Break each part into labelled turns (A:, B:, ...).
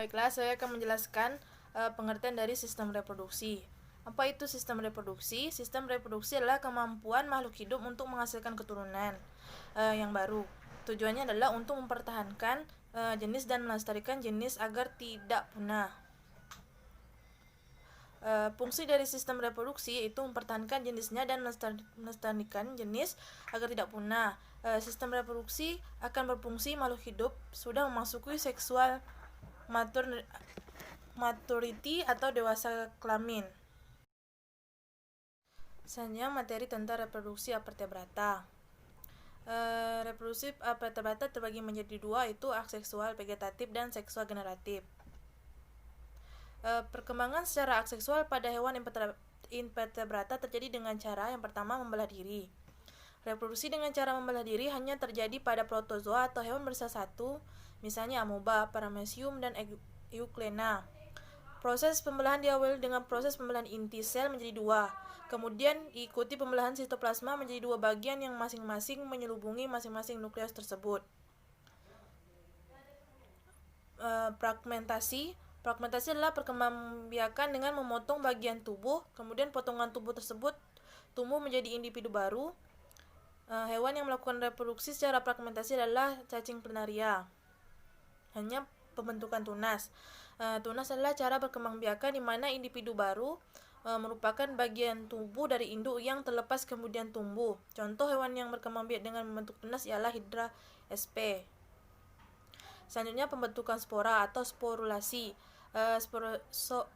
A: Baiklah, saya akan menjelaskan pengertian dari sistem reproduksi. Apa itu sistem reproduksi? Sistem reproduksi adalah kemampuan makhluk hidup untuk menghasilkan keturunan yang baru. Tujuannya adalah untuk mempertahankan jenis dan melestarikan jenis agar tidak punah. Fungsi dari sistem reproduksi yaitu mempertahankan jenisnya dan melestarikan jenis agar tidak punah. Sistem reproduksi akan berfungsi makhluk hidup sudah memasuki seksual maturity atau dewasa kelamin. Selanjutnya materi tentang reproduksi avertebrata. Reproduksi avertebrata terbagi menjadi dua, yaitu aseksual vegetatif dan seksual generatif. Perkembangan secara aseksual pada hewan invertebrata terjadi dengan cara yang pertama membelah diri. Reproduksi dengan cara membelah diri hanya terjadi pada protozoa atau hewan bersisa satu, misalnya amoeba, paramecium, dan euglena. Proses pembelahan diawali dengan proses pembelahan inti sel menjadi dua, kemudian diikuti pembelahan sitoplasma menjadi dua bagian yang masing-masing menyelubungi masing-masing nukleus tersebut. Fragmentasi adalah perkembangbiakan dengan memotong bagian tubuh, kemudian potongan tubuh tersebut tumbuh menjadi individu baru. Hewan yang melakukan reproduksi secara fragmentasi adalah cacing planaria. Hanya pembentukan tunas. Tunas adalah cara berkembangbiakan di mana individu baru merupakan bagian tubuh dari induk yang terlepas kemudian tumbuh. Contoh hewan yang berkembangbiak dengan membentuk tunas ialah Hydra sp. Selanjutnya pembentukan spora atau sporulasi.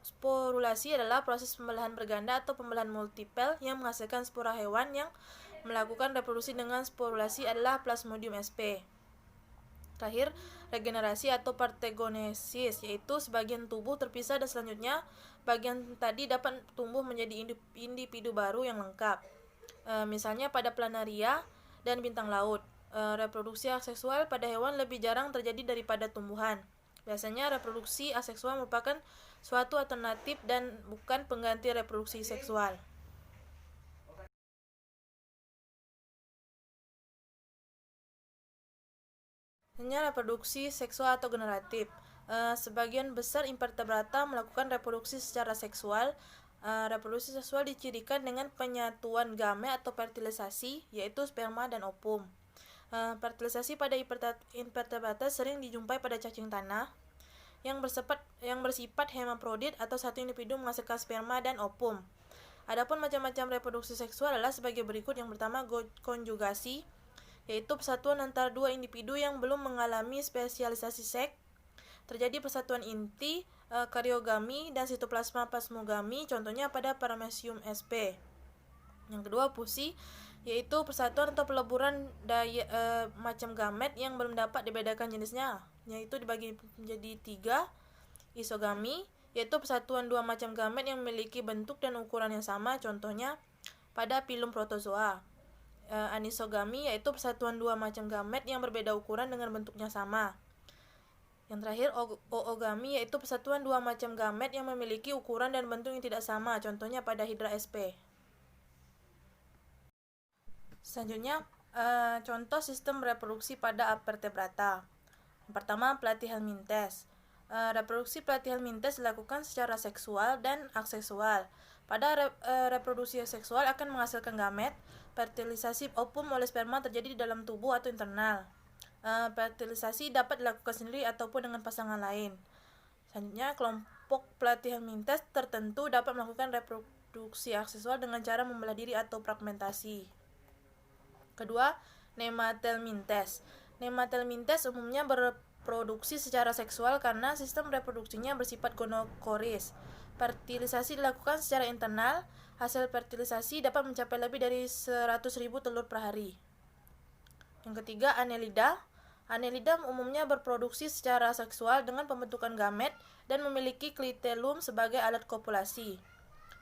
A: Sporulasi adalah proses pembelahan berganda atau pembelahan multipel yang menghasilkan spora. Hewan yang melakukan reproduksi dengan sporulasi adalah Plasmodium sp. Terakhir, regenerasi atau parthenogenesis, yaitu sebagian tubuh terpisah dan selanjutnya bagian tadi dapat tumbuh menjadi individu baru yang lengkap. Misalnya pada planaria dan bintang laut. Reproduksi aseksual pada hewan lebih jarang terjadi daripada tumbuhan. Biasanya reproduksi aseksual merupakan suatu alternatif dan bukan pengganti reproduksi seksual. Selanjutnya reproduksi seksual atau generatif. Sebagian besar invertebrata melakukan reproduksi secara seksual. Reproduksi seksual dicirikan dengan penyatuan gamet atau fertilisasi, yaitu sperma dan ovum. Fertilisasi pada invertebrata sering dijumpai pada cacing tanah yang bersifat hermaprodit atau satu individu menghasilkan sperma dan ovum. Adapun macam-macam reproduksi seksual adalah sebagai berikut. Yang pertama, konjugasi, yaitu persatuan antara dua individu yang belum mengalami spesialisasi seks. Terjadi persatuan inti, karyogami, dan sitoplasma plasmogami, contohnya pada Paramecium sp. Yang kedua, fusi, yaitu persatuan atau peleburan macam gamet yang belum dapat dibedakan jenisnya, yaitu dibagi menjadi tiga. Isogami, yaitu persatuan dua macam gamet yang memiliki bentuk dan ukuran yang sama, contohnya pada phylum protozoa. Anisogami, yaitu persatuan dua macam gamet yang berbeda ukuran dengan bentuknya sama. Yang terakhir, oogami, yaitu persatuan dua macam gamet yang memiliki ukuran dan bentuk yang tidak sama, contohnya pada Hydra sp. Selanjutnya, contoh sistem reproduksi pada avertebrata. Yang pertama, Platyhelminthes. Reproduksi Platyhelminthes dilakukan secara seksual dan aseksual. Pada reproduksi seksual akan menghasilkan gamet. Fertilisasi ovum oleh sperma terjadi di dalam tubuh atau internal. Fertilisasi dapat dilakukan sendiri ataupun dengan pasangan lain. Selanjutnya, kelompok Platyhelminthes tertentu dapat melakukan reproduksi aseksual dengan cara membelah diri atau fragmentasi. Kedua, Nemathelminthes. Nemathelminthes umumnya berproduksi secara seksual karena sistem reproduksinya bersifat gonokoris. Fertilisasi dilakukan secara internal. Hasil fertilisasi dapat mencapai lebih dari 100.000 telur per hari. Yang ketiga, Annelida. Annelida umumnya berproduksi secara seksual dengan pembentukan gamet dan memiliki klitelum sebagai alat kopulasi.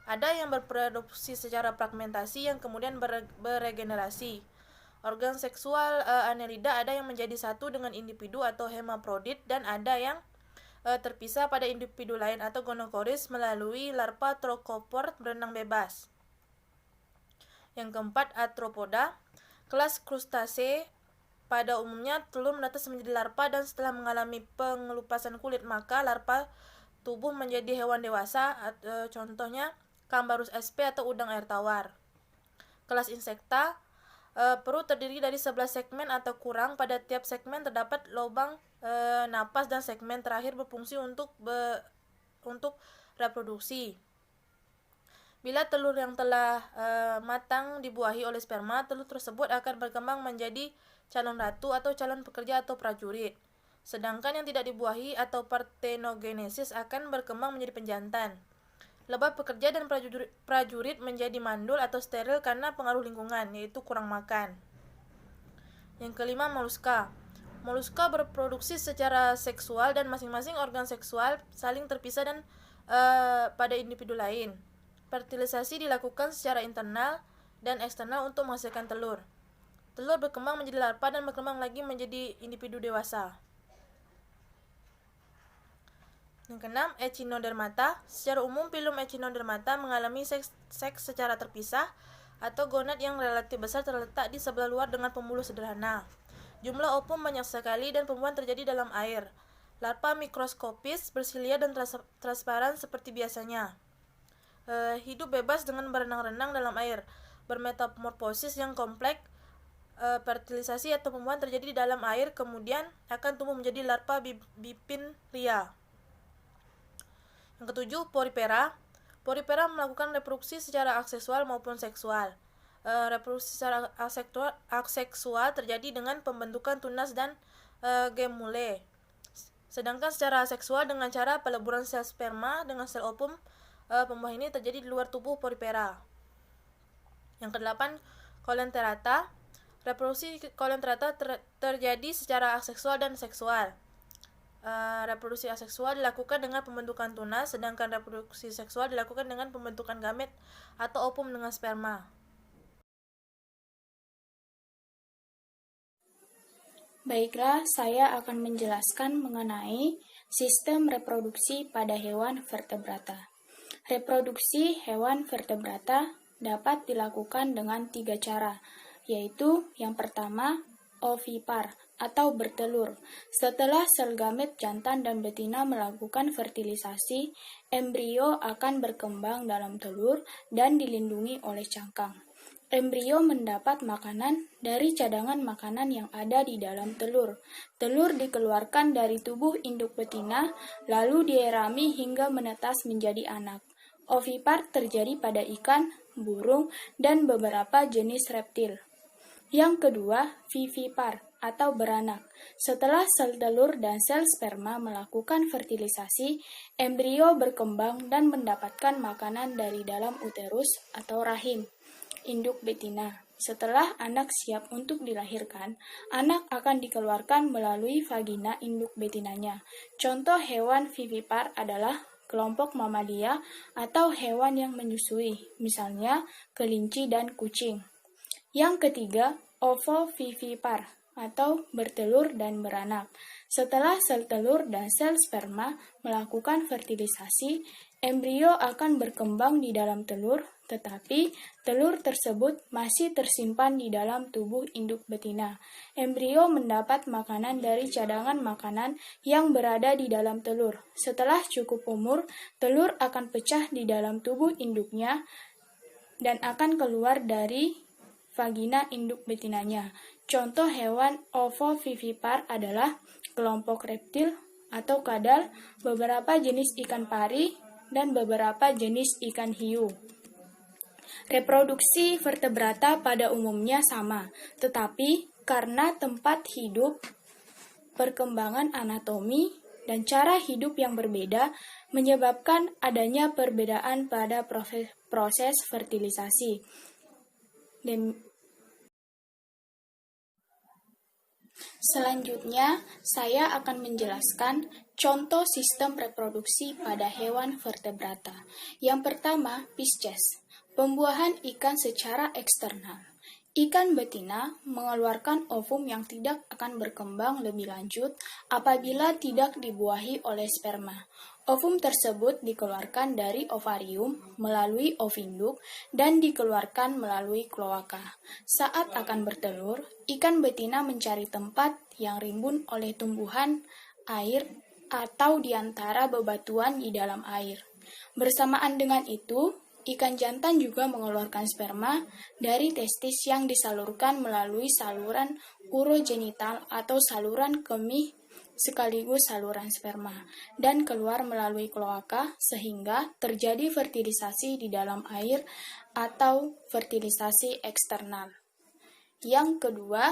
A: Ada yang berproduksi secara fragmentasi yang kemudian beregenerasi. Organ seksual Annelida ada yang menjadi satu dengan individu atau hermaprodit dan ada yang terpisah pada individu lain atau gonokoris melalui larva trokopor berenang bebas. Yang keempat, Arthropoda. Kelas krustase pada umumnya telur menetas menjadi larva dan setelah mengalami pengelupasan kulit maka larva tumbuh menjadi hewan dewasa, contohnya Cambarus sp atau udang air tawar. Kelas insekta, perut terdiri dari 11 segmen atau kurang. Pada tiap segmen terdapat lubang napas dan segmen terakhir berfungsi untuk reproduksi. Bila telur yang telah matang dibuahi oleh sperma, telur tersebut akan berkembang menjadi calon ratu atau calon pekerja atau prajurit. Sedangkan yang tidak dibuahi atau partenogenesis akan berkembang menjadi penjantan. Lebah pekerja dan prajurit menjadi mandul atau steril karena pengaruh lingkungan, yaitu kurang makan. Yang kelima, moluska. Moluska berproduksi secara seksual dan masing-masing organ seksual saling terpisah dan pada individu lain. Fertilisasi dilakukan secara internal dan eksternal untuk menghasilkan telur. Telur berkembang menjadi larva dan berkembang lagi menjadi individu dewasa. Yang keenam, echinodermata. Secara umum, filum echinodermata mengalami seks secara terpisah atau gonad yang relatif besar terletak di sebelah luar dengan pembuluh sederhana. Jumlah ovum banyak sekali dan pembuahan terjadi dalam air. Larva mikroskopis, bersilia dan transparan seperti biasanya. Hidup bebas dengan berenang-renang dalam air. Bermetamorfosis yang kompleks. Fertilisasi atau pembuahan terjadi di dalam air, kemudian akan tumbuh menjadi larva bipin lia. Yang ketujuh, porifera. Porifera melakukan reproduksi secara aseksual maupun seksual. Reproduksi secara aseksual terjadi dengan pembentukan tunas dan gemule. Sedangkan secara seksual dengan cara peleburan sel sperma dengan sel ovum, pembuahan ini terjadi di luar tubuh porifera. Yang kedelapan, coleonterata. Reproduksi coleonterata terjadi secara aseksual dan seksual. Reproduksi aseksual dilakukan dengan pembentukan tunas, sedangkan reproduksi seksual dilakukan dengan pembentukan gamet atau ovum dengan sperma.
B: Baiklah, saya akan menjelaskan mengenai sistem reproduksi pada hewan vertebrata. Reproduksi hewan vertebrata dapat dilakukan dengan 3 cara, yaitu yang pertama, ovipar atau bertelur. Setelah sel gamet jantan dan betina melakukan fertilisasi, embrio akan berkembang dalam telur dan dilindungi oleh cangkang. Embrio mendapat makanan dari cadangan makanan yang ada di dalam telur. Telur dikeluarkan dari tubuh induk betina, lalu dierami hingga menetas menjadi anak. Ovipar terjadi pada ikan, burung, dan beberapa jenis reptil. Yang kedua, vivipar atau beranak. Setelah sel telur dan sel sperma melakukan fertilisasi, embrio berkembang dan mendapatkan makanan dari dalam uterus atau rahim induk betina. Setelah anak siap untuk dilahirkan, anak akan dikeluarkan melalui vagina induk betinanya. Contoh hewan vivipar adalah kelompok mamalia atau hewan yang menyusui, misalnya kelinci dan kucing. Yang ketiga, ovovivipar atau bertelur dan beranak. Setelah sel telur dan sel sperma melakukan fertilisasi, embrio akan berkembang di dalam telur, tetapi telur tersebut masih tersimpan di dalam tubuh induk betina. Embrio mendapat makanan dari cadangan makanan yang berada di dalam telur. Setelah cukup umur, telur akan pecah di dalam tubuh induknya dan akan keluar dari vagina induk betinanya. Contoh hewan ovovivipar adalah kelompok reptil atau kadal, beberapa jenis ikan pari, dan beberapa jenis ikan hiu. Reproduksi vertebrata pada umumnya sama, tetapi karena tempat hidup, perkembangan anatomi, dan cara hidup yang berbeda menyebabkan adanya perbedaan pada proses fertilisasi. Selanjutnya, saya akan menjelaskan contoh sistem reproduksi pada hewan vertebrata. Yang pertama, Pisces, pembuahan ikan secara eksternal. Ikan betina mengeluarkan ovum yang tidak akan berkembang lebih lanjut apabila tidak dibuahi oleh sperma. Ovum tersebut dikeluarkan dari ovarium melalui ovinduk dan dikeluarkan melalui kloaka. Saat akan bertelur, ikan betina mencari tempat yang rimbun oleh tumbuhan air atau di antara bebatuan di dalam air. Bersamaan dengan itu, ikan jantan juga mengeluarkan sperma dari testis yang disalurkan melalui saluran urogenital atau saluran kemih sekaligus saluran sperma dan keluar melalui kloaka sehingga terjadi fertilisasi di dalam air atau fertilisasi eksternal. Yang kedua,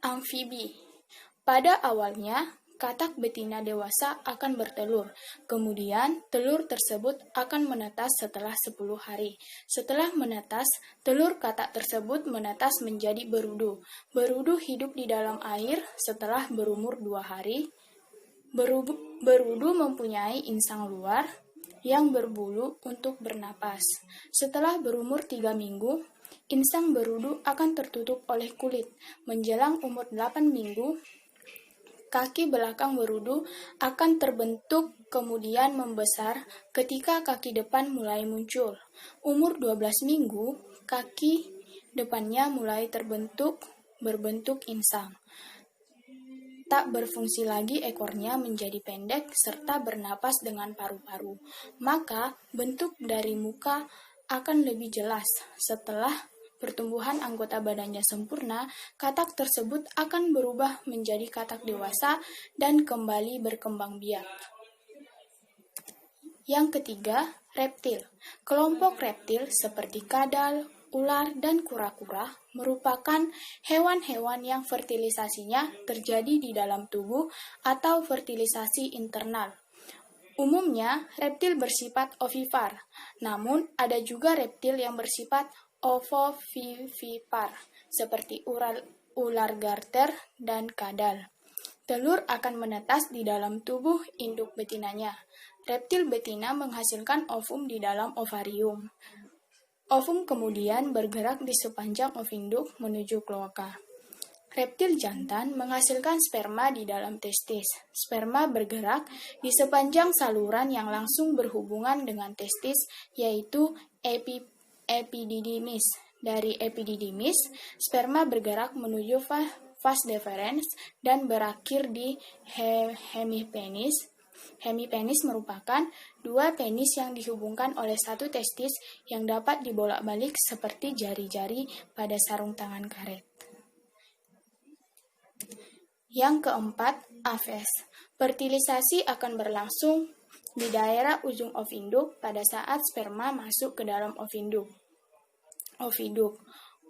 B: amfibi. Pada awalnya, katak betina dewasa akan bertelur. Kemudian, telur tersebut akan menetas setelah 10 hari. Setelah menetas, telur katak tersebut menetas menjadi berudu. Berudu hidup di dalam air setelah berumur 2 hari. Berudu mempunyai insang luar yang berbulu untuk bernapas. Setelah berumur 3 minggu, insang berudu akan tertutup oleh kulit. Menjelang umur 8 minggu, kaki belakang berudu akan terbentuk kemudian membesar ketika kaki depan mulai muncul. Umur 12 minggu, kaki depannya mulai berbentuk insang. Tak berfungsi lagi ekornya menjadi pendek serta bernapas dengan paru-paru. Maka bentuk dari muka akan lebih jelas. Setelah pertumbuhan anggota badannya sempurna, katak tersebut akan berubah menjadi katak dewasa dan kembali berkembang biak. Yang ketiga, reptil. Kelompok reptil seperti kadal, ular, dan kura-kura merupakan hewan-hewan yang fertilisasinya terjadi di dalam tubuh atau fertilisasi internal. Umumnya, reptil bersifat ovipar, namun ada juga reptil yang bersifat ovovivipar, seperti ular garter dan kadal. Telur akan menetas di dalam tubuh induk betinanya. Reptil betina menghasilkan ovum di dalam ovarium. Ovum kemudian bergerak di sepanjang ovinduk menuju kloaka. Reptil jantan menghasilkan sperma di dalam testis. Sperma bergerak di sepanjang saluran yang langsung berhubungan dengan testis, yaitu epididymis. Dari epididymis, sperma bergerak menuju vas deferens dan berakhir di hemipenis. Hemipenis merupakan dua penis yang dihubungkan oleh satu testis yang dapat dibolak-balik seperti jari-jari pada sarung tangan karet. Yang keempat, aves. Fertilisasi akan berlangsung di daerah ujung ovinduk pada saat sperma masuk ke dalam oviduk.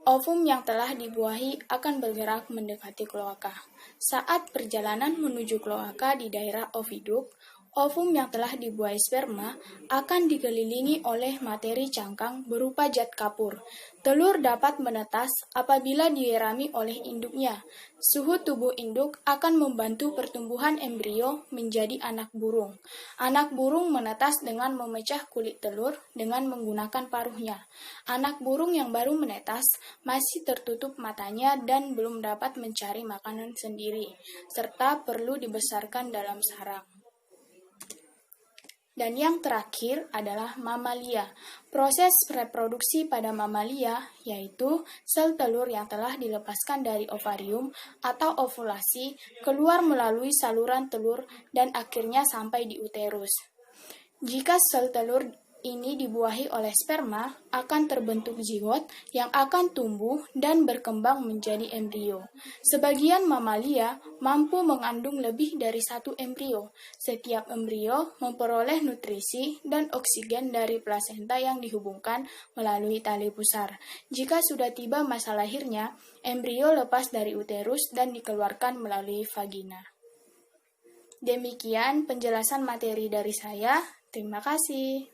B: Ovum yang telah dibuahi akan bergerak mendekati kloaka. Saat perjalanan menuju kloaka di daerah oviduk, ovum yang telah dibuahi sperma akan dikelilingi oleh materi cangkang berupa zat kapur. Telur dapat menetas apabila dierami oleh induknya. Suhu tubuh induk akan membantu pertumbuhan embrio menjadi anak burung. Anak burung menetas dengan memecah kulit telur dengan menggunakan paruhnya. Anak burung yang baru menetas masih tertutup matanya dan belum dapat mencari makanan sendiri, serta perlu dibesarkan dalam sarang. Dan yang terakhir adalah mamalia. Proses reproduksi pada mamalia yaitu sel telur yang telah dilepaskan dari ovarium atau ovulasi keluar melalui saluran telur dan akhirnya sampai di uterus. Jika sel telur ini dibuahi oleh sperma, akan terbentuk zigot yang akan tumbuh dan berkembang menjadi embrio. Sebagian mamalia mampu mengandung lebih dari satu embrio. Setiap embrio memperoleh nutrisi dan oksigen dari plasenta yang dihubungkan melalui tali pusar. Jika sudah tiba masa lahirnya, embrio lepas dari uterus dan dikeluarkan melalui vagina. Demikian penjelasan materi dari saya. Terima kasih.